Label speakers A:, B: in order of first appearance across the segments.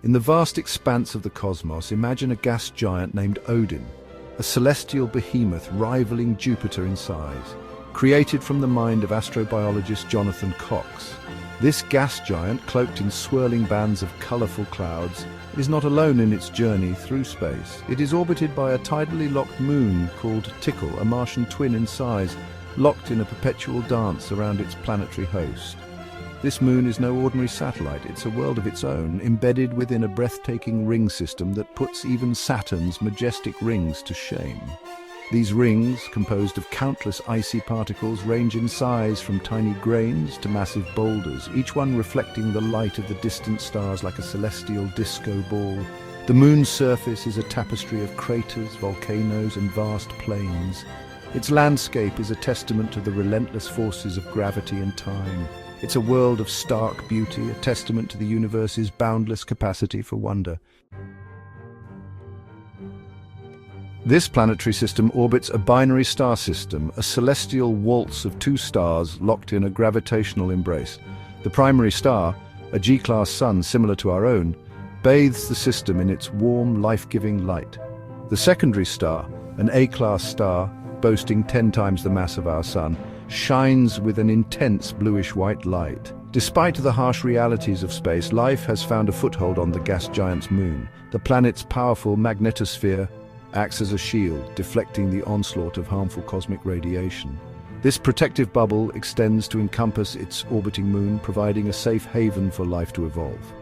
A: In the vast expanse of the cosmos, imagine a gas giant named Odin, a celestial behemoth rivaling Jupiter in size, created from the mind of astrobiologist Jonathan Cox. This gas giant, cloaked in swirling bands of colorful clouds, is not alone in its journey through space. It is orbited by a tidally locked moon called Tickle, a Martian twin in size, locked in a perpetual dance around its planetary host. This moon is no ordinary satellite, it's a world of its own, embedded within a breathtaking ring system that puts even Saturn's majestic rings to shame. These rings, composed of countless icy particles, range in size from tiny grains to massive boulders, each one reflecting the light of the distant stars like a celestial disco ball. The moon's surface is a tapestry of craters, volcanoes, and vast plains. Its landscape is a testament to the relentless forces of gravity and time. It's a world of stark beauty, a testament to the universe's boundless capacity for wonder. This planetary system orbits a binary star system, a celestial waltz of two stars locked in a gravitational embrace. The primary star, a G-class sun similar to our own, bathes the system in its warm, life-giving light. The secondary star, an A-class star boasting 10 times the mass of our sun, shines with an intense bluish-white light. Despite the harsh realities of space, life has found a foothold on the gas giant's moon. The planet's powerful magnetosphere acts as a shield, deflecting the onslaught of harmful cosmic radiation. This protective bubble extends to encompass its orbiting moon, providing a safe haven for life to evolve.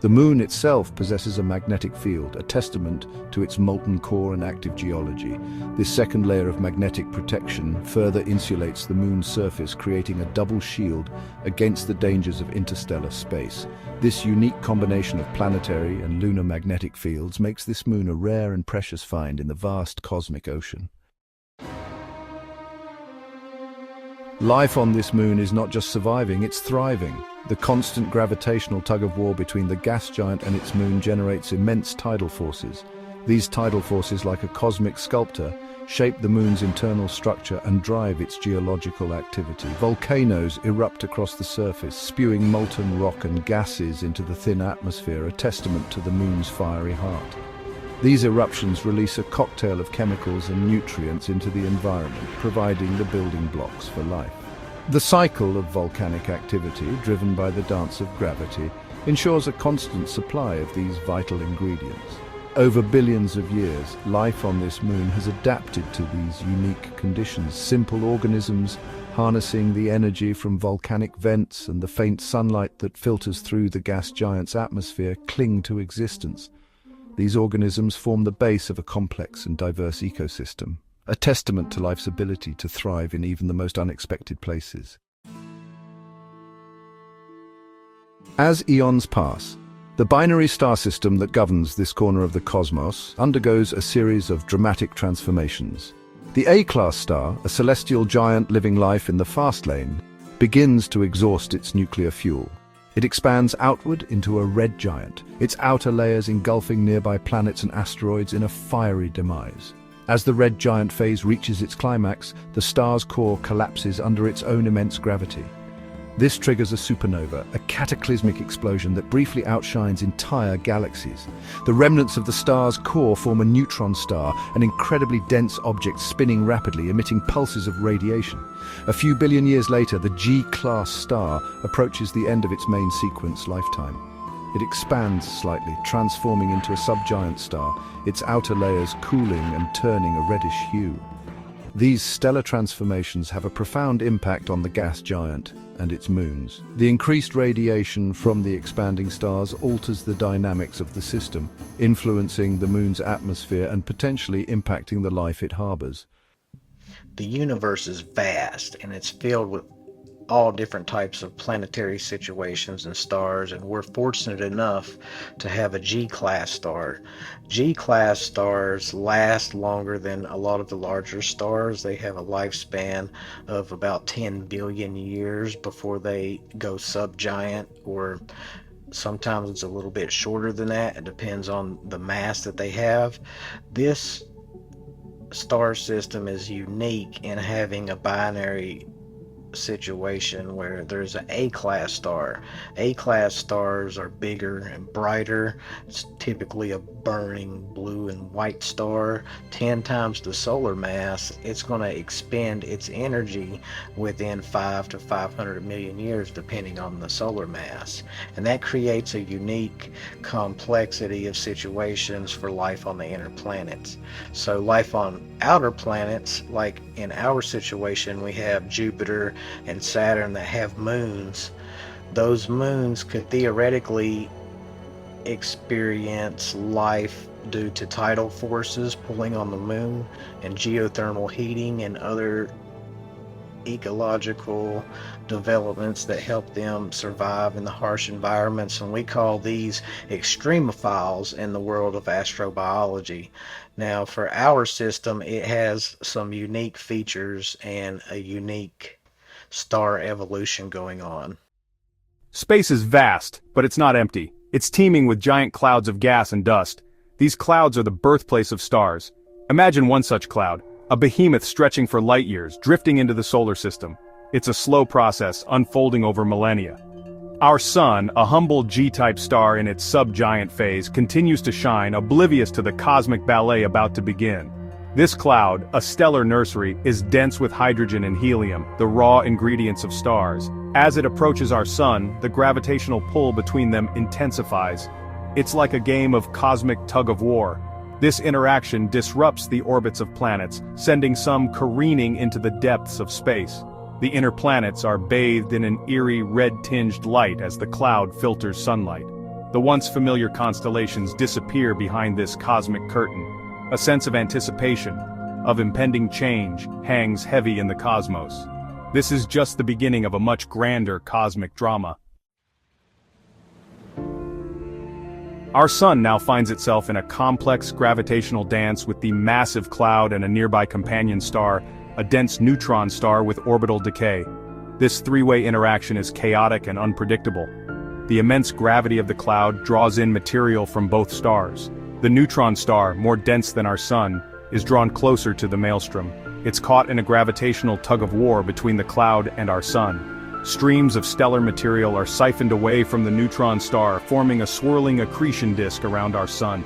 A: The moon itself possesses a magnetic field, a testament to its molten core and active geology. This second layer of magnetic protection further insulates the moon's surface, creating a double shield against the dangers of interstellar space. This unique combination of planetary and lunar magnetic fields makes this moon a rare and precious find in the vast cosmic ocean. Life on this moon is not just surviving, it's thriving. The constant gravitational tug-of-war between the gas giant and its moon generates immense tidal forces. These tidal forces, like a cosmic sculptor, shape the moon's internal structure and drive its geological activity. Volcanoes erupt across the surface, spewing molten rock and gases into the thin atmosphere, a testament to the moon's fiery heart. These eruptions release a cocktail of chemicals and nutrients into the environment, providing the building blocks for life. The cycle of volcanic activity, driven by the dance of gravity, ensures a constant supply of these vital ingredients. Over billions of years, life on this moon has adapted to these unique conditions. Simple organisms harnessing the energy from volcanic vents and the faint sunlight that filters through the gas giant's atmosphere cling to existence. These organisms form the base of a complex and diverse ecosystem, a testament to life's ability to thrive in even the most unexpected places. As eons pass, the binary star system that governs this corner of the cosmos undergoes a series of dramatic transformations. The A-class star, a celestial giant living life in the fast lane, begins to exhaust its nuclear fuel. It expands outward into a red giant, its outer layers engulfing nearby planets and asteroids in a fiery demise. As the red giant phase reaches its climax, the star's core collapses under its own immense gravity. This triggers a supernova, a cataclysmic explosion that briefly outshines entire galaxies. The remnants of the star's core form a neutron star, an incredibly dense object spinning rapidly, emitting pulses of radiation. A few billion years later, the G-class star approaches the end of its main sequence lifetime. It expands slightly, transforming into a subgiant star, its outer layers cooling and turning a reddish hue. These stellar transformations have a profound impact on the gas giant and its moons. The increased radiation from the expanding stars alters the dynamics of the system, influencing the moon's atmosphere and potentially impacting the life it harbors.
B: The universe is vast, and it's filled with all different types of planetary situations and stars, and we're fortunate enough to have a G-class star. G-class stars last longer than a lot of the larger stars. They have a lifespan of about 10 billion years before they go subgiant, or sometimes it's a little bit shorter than that. It depends on the mass that they have. This star system is unique in having a binary situation where there's an A-class star. A-class stars are bigger and brighter. It's typically a burning blue and white star, 10 times the solar mass. It's going to expend its energy within 5 to 500 million years, depending on the solar mass. And that creates a unique complexity of situations for life on the inner planets. So life on outer planets, like in our situation, we have Jupiter and Saturn that have moons. Those moons could theoretically experience life due to tidal forces pulling on the moon and geothermal heating and other ecological developments that help them survive in the harsh environments, and we call these extremophiles in the world of astrobiology. Now, for our system, it has some unique features and a unique star evolution going on.
C: Space is vast, but it's not empty. It's teeming with giant clouds of gas and dust. These clouds are the birthplace of stars. Imagine one such cloud, a behemoth stretching for light years, drifting into the solar system. It's a slow process, unfolding over millennia. Our Sun, a humble G-type star in its sub-giant phase, continues to shine, oblivious to the cosmic ballet about to begin. This cloud, a stellar nursery, is dense with hydrogen and helium, the raw ingredients of stars. As it approaches our Sun, the gravitational pull between them intensifies. It's like a game of cosmic tug-of-war. This interaction disrupts the orbits of planets, sending some careening into the depths of space. The inner planets are bathed in an eerie red-tinged light as the cloud filters sunlight. The once familiar constellations disappear behind this cosmic curtain. A sense of anticipation, of impending change, hangs heavy in the cosmos. This is just the beginning of a much grander cosmic drama. Our Sun now finds itself in a complex gravitational dance with the massive cloud and a nearby companion star, a dense neutron star with orbital decay. This three-way interaction is chaotic and unpredictable. The immense gravity of the cloud draws in material from both stars. The neutron star, more dense than our Sun, is drawn closer to the maelstrom. It's caught in a gravitational tug-of-war between the cloud and our Sun. Streams of stellar material are siphoned away from the neutron star, forming a swirling accretion disk around our Sun.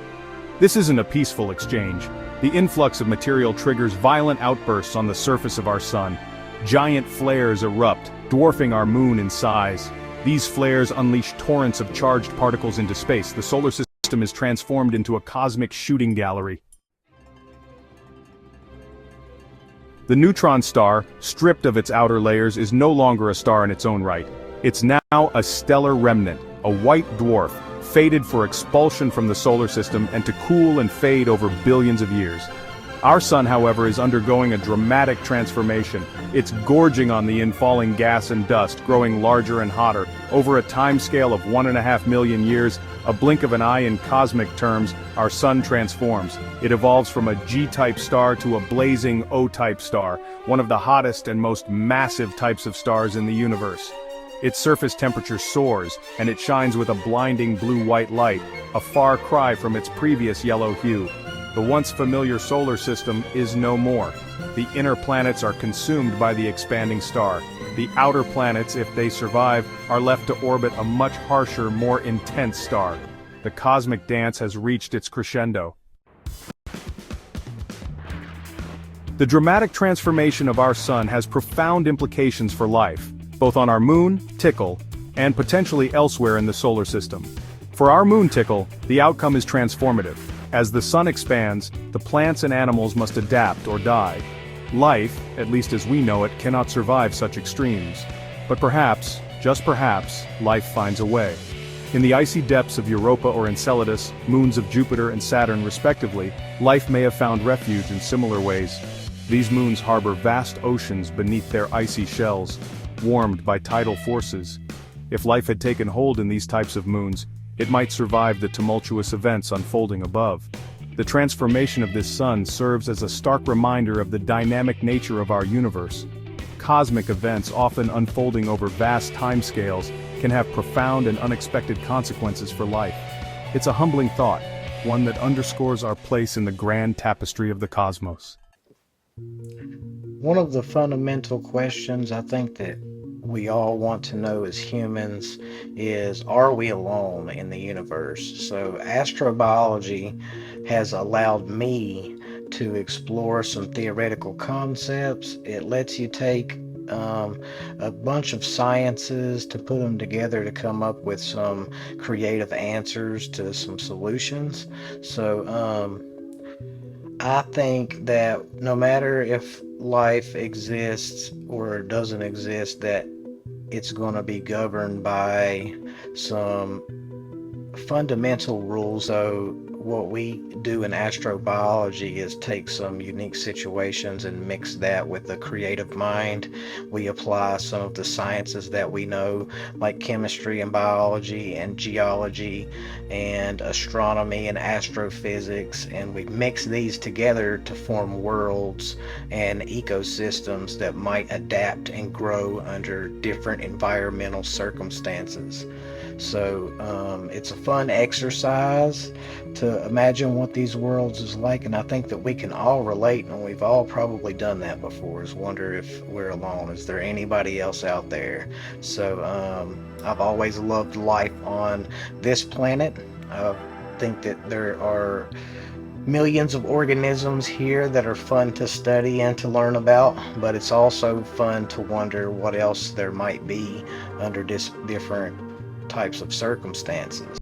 C: This isn't a peaceful exchange. The influx of material triggers violent outbursts on the surface of our Sun. Giant flares erupt, dwarfing our Moon in size. These flares unleash torrents of charged particles into space. The solar system is transformed into a cosmic shooting gallery. The neutron star, stripped of its outer layers, is no longer a star in its own right. It's now a stellar remnant, a white dwarf, fated for expulsion from the solar system and to cool and fade over billions of years. Our Sun, however, is undergoing a dramatic transformation. It's gorging on the infalling gas and dust, growing larger and hotter. Over a timescale of 1.5 million years, a blink of an eye in cosmic terms, our Sun transforms. It evolves from a G-type star to a blazing O-type star, one of the hottest and most massive types of stars in the universe. Its surface temperature soars, and it shines with a blinding blue-white light, a far cry from its previous yellow hue. The once familiar solar system is no more. The inner planets are consumed by the expanding star. The outer planets, if they survive, are left to orbit a much harsher, more intense star. The cosmic dance has reached its crescendo. The dramatic transformation of our Sun has profound implications for life, both on our Moon, Tickle, and potentially elsewhere in the solar system. For our Moon, Tickle, the outcome is transformative. As the Sun expands, the plants and animals must adapt or die. Life, at least as we know it, cannot survive such extremes. But perhaps, just perhaps, life finds a way. In the icy depths of Europa or Enceladus, moons of Jupiter and Saturn respectively, life may have found refuge in similar ways. These moons harbor vast oceans beneath their icy shells, warmed by tidal forces. If life had taken hold in these types of moons, it might survive the tumultuous events unfolding above. The transformation of this Sun serves as a stark reminder of the dynamic nature of our universe. Cosmic events, often unfolding over vast timescales, can have profound and unexpected consequences for life. It's a humbling thought, one that underscores our place in the grand tapestry of the cosmos.
B: One of the fundamental questions I think that we all want to know as humans is, are we alone in the universe? So astrobiology has allowed me to explore some theoretical concepts. It lets you take um, a bunch of sciences to put them together to come up with some creative answers to some solutions. So I think that no matter if life exists or doesn't exist, that it's going to be governed by some fundamental rules. So what we do in astrobiology is take some unique situations and mix that with the creative mind. We apply some of the sciences that we know, like chemistry and biology and geology and astronomy and astrophysics, and we mix these together to form worlds and ecosystems that might adapt and grow under different environmental circumstances. So it's a fun exercise to imagine what these worlds is like, and I think that we can all relate, and we've all probably done that before, is wonder if we're alone. Is there anybody else out there? So I've always loved life on this planet. I think that there are millions of organisms here that are fun to study and to learn about, but it's also fun to wonder what else there might be under different types of circumstances.